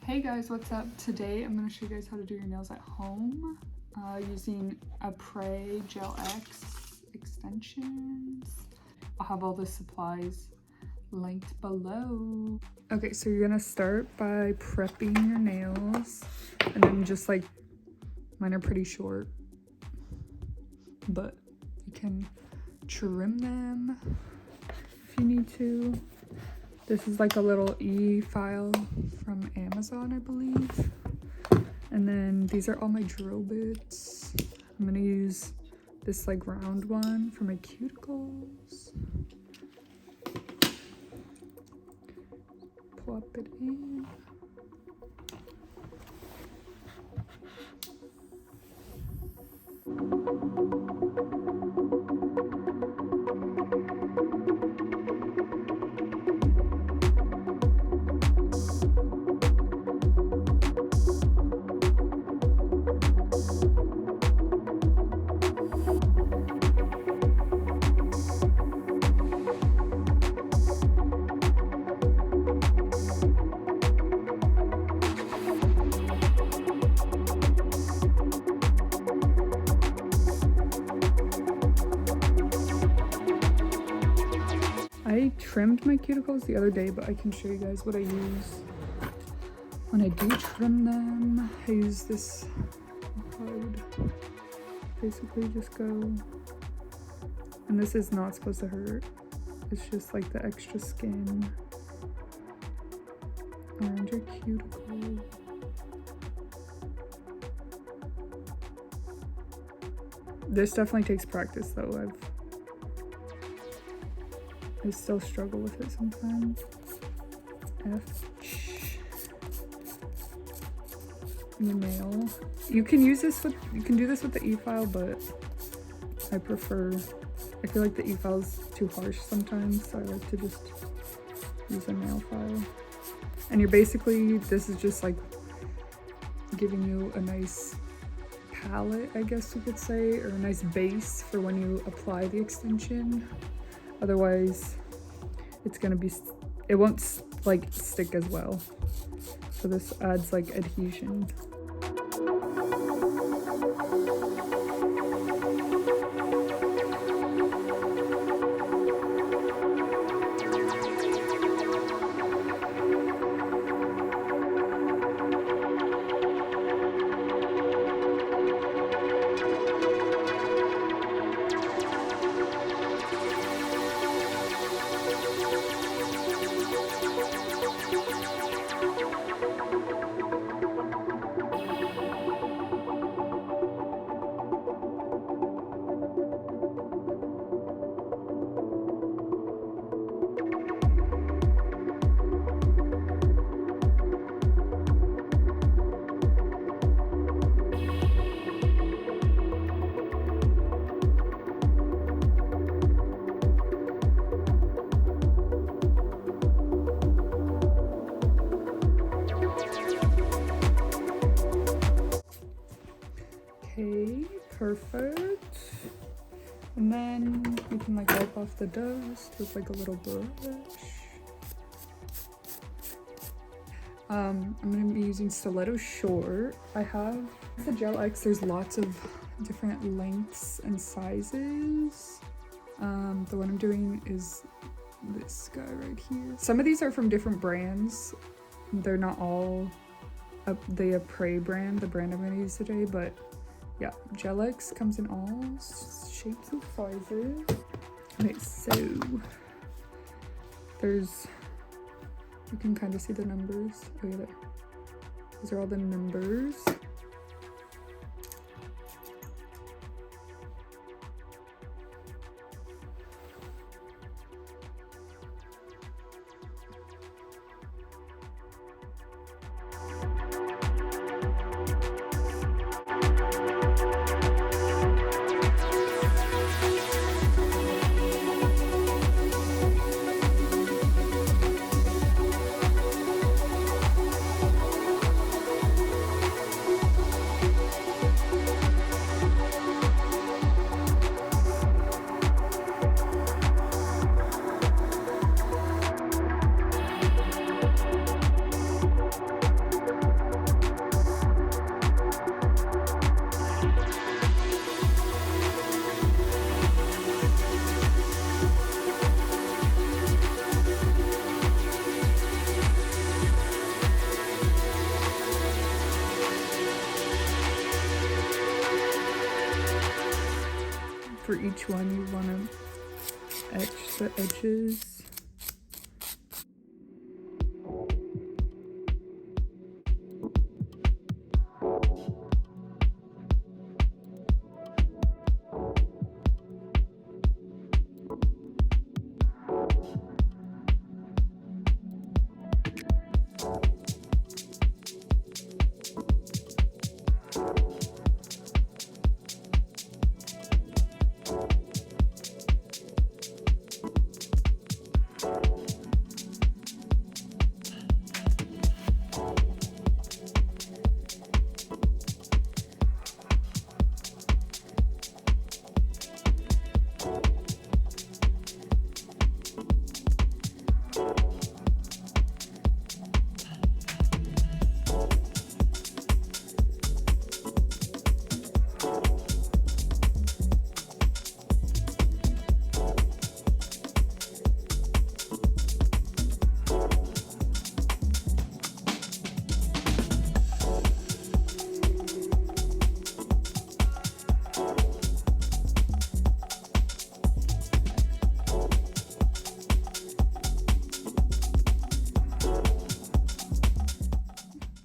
Hey guys, what's up? Today I'm going to show you guys how to do your nails at home using Apres Gel X extensions. I'll have all the supplies linked below. Okay, so you're going to start by prepping your nails, and then just like, mine are pretty short, but you can trim them if you need to. This is like a little Efile from Amazon, I believe. And then these are all my drill bits. I'm gonna use this like round one for my cuticles. Plop it in. I trimmed my cuticles the other day, but I can show you guys what I use when I do trim them. I use this hard, basically just go, and this is not supposed to hurt. It's just like the extra skin around your cuticle. This definitely takes practice though. I still struggle with it sometimes. Your nail. You can use this with, you can do this with the Efile, but I feel like the Efile is too harsh sometimes, so I like to just use a nail file. And you're basically, this is just like giving you a nice palette, I guess you could say, or a nice base for when you apply the extension. Otherwise, it's gonna be, it won't like stick as well. So this adds like adhesion. Okay, perfect. And then you can like wipe off the dust with like a little brush. I'm gonna be using stiletto short. I have the Gel X. There's lots of different lengths and sizes. The one I'm doing is this guy right here. Some of these are from different brands. They're not all the Apres brand, the brand I'm gonna use today, but yeah, Gel X comes in all shapes and sizes. Okay, so you can kind of see the numbers. Oh yeah, those are all the numbers. for each one you want to etch the edges.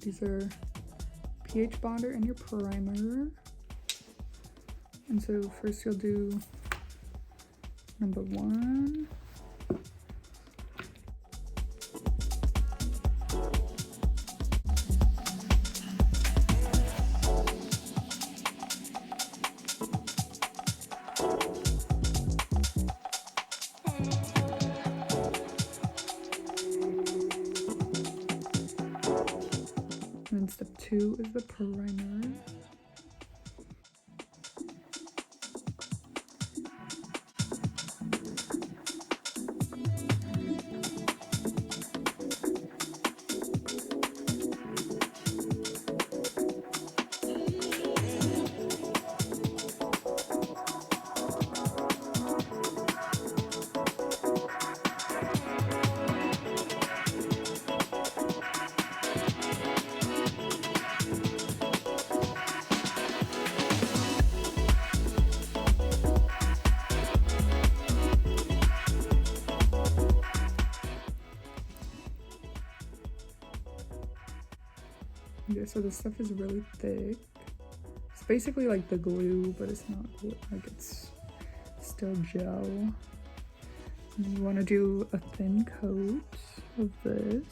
These are pH bonder and your primer. And so first you'll do number 1. And then step 2 is the primer. Okay, so this stuff is really thick. It's basically like the glue, but it's not glue, like it's still gel. And then you want to do a thin coat of this.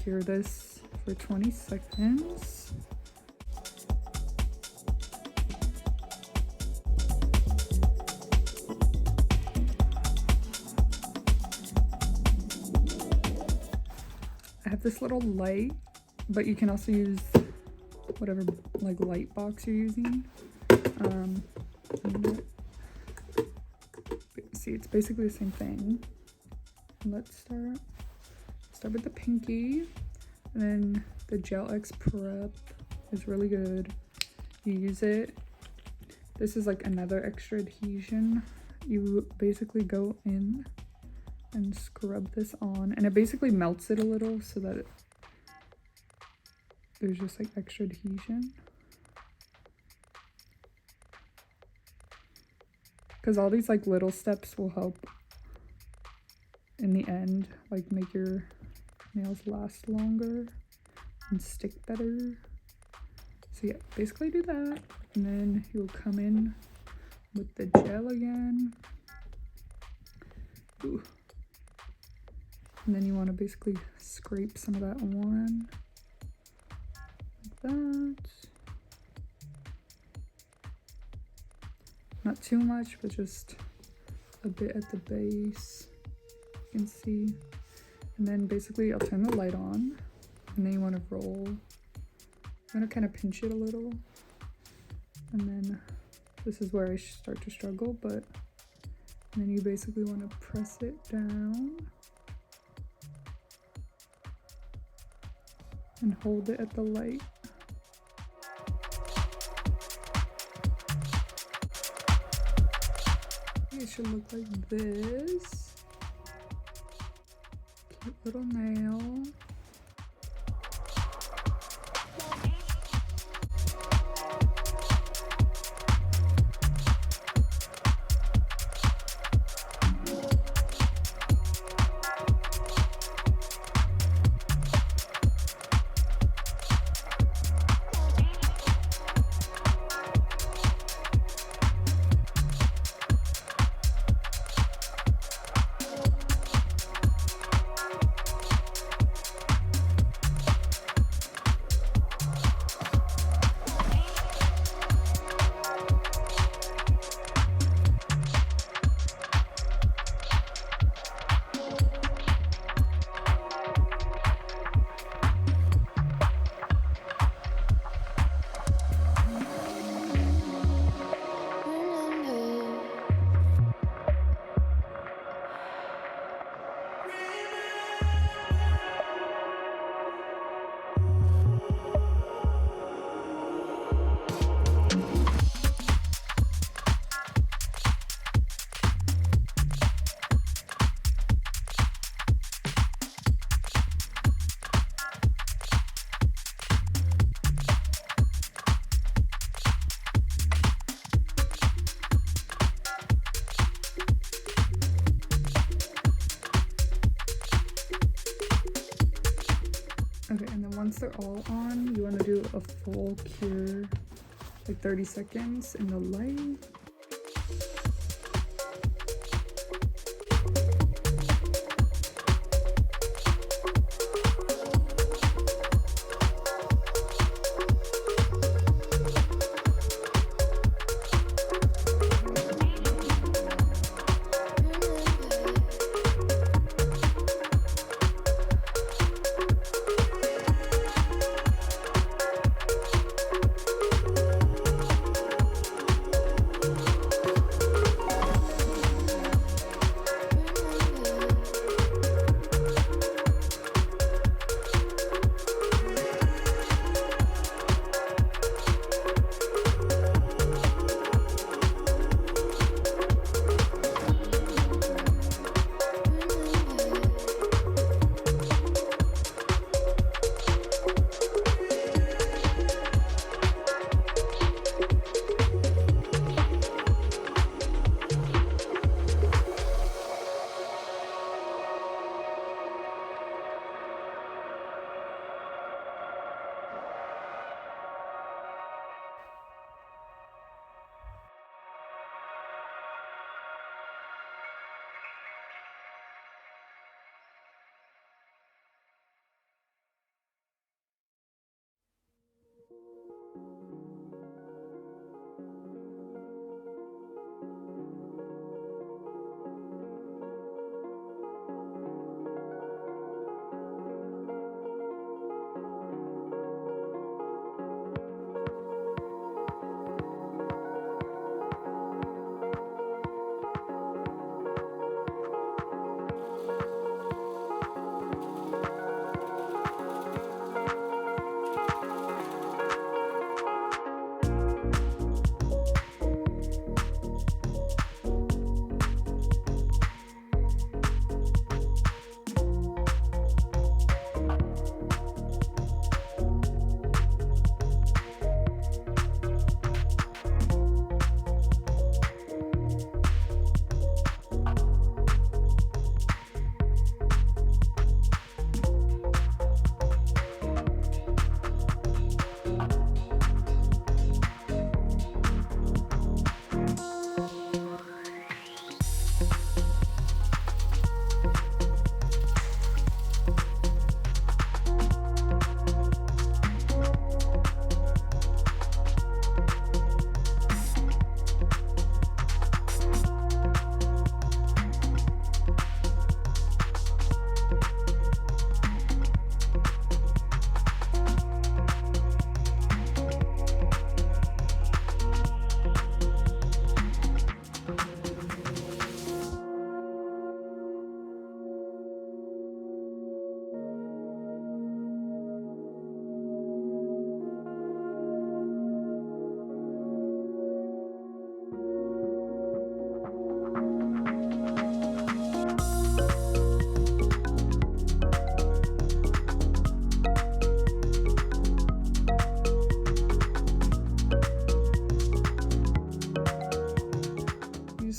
Cure this for 20 seconds. I have this little light, but you can also use whatever like light box you're using. See, it's basically the same thing. Let's start with the pinky, and then the Gel X Prep is really good. You use it. This is like another extra adhesion. You basically go in and scrub this on, and it basically melts it a little so that there's just like extra adhesion. Because all these like little steps will help in the end, like make your nails last longer and stick better. So yeah, basically do that, and then you'll come in with the gel again. Ooh. And then you want to basically scrape some of that on, like that. Not too much, but just a bit at the base. you can see. And then basically I'll turn the light on, and then you want to roll. I'm gonna kind of pinch it a little, and then this is where I start to struggle, but then you basically want to press it down and hold it at the light. It should look like this. Cute little nail. Okay, and then once they're all on, you want to do a full cure, like 30 seconds in the light.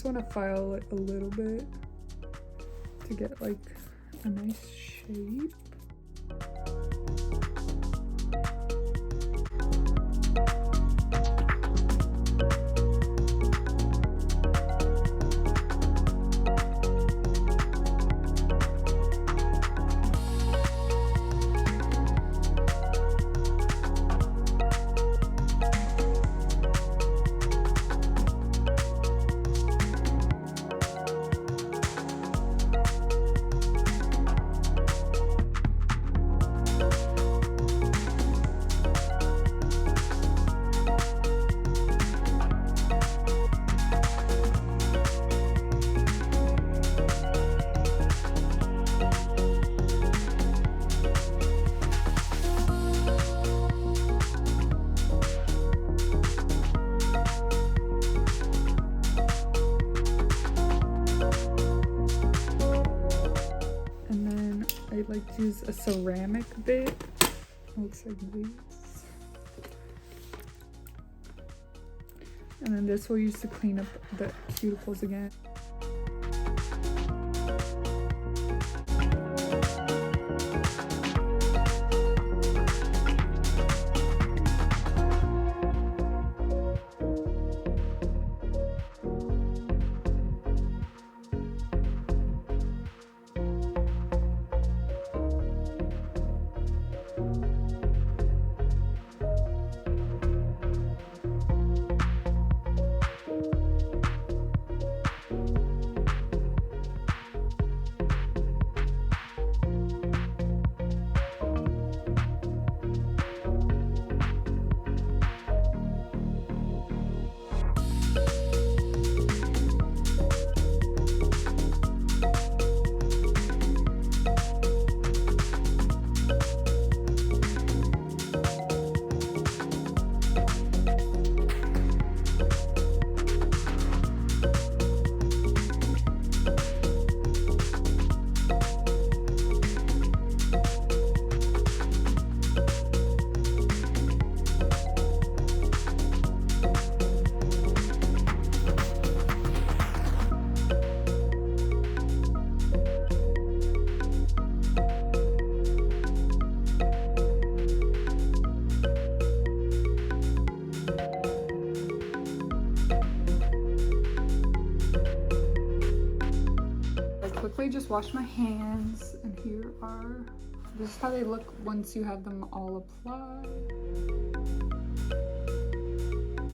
just want to file it a little bit to get like a nice shape. I like to use a ceramic bit. Looks like this. And then this we'll use to clean up the cuticles again. Quickly just wash my hands, and here are, this is how they look once you have them all applied.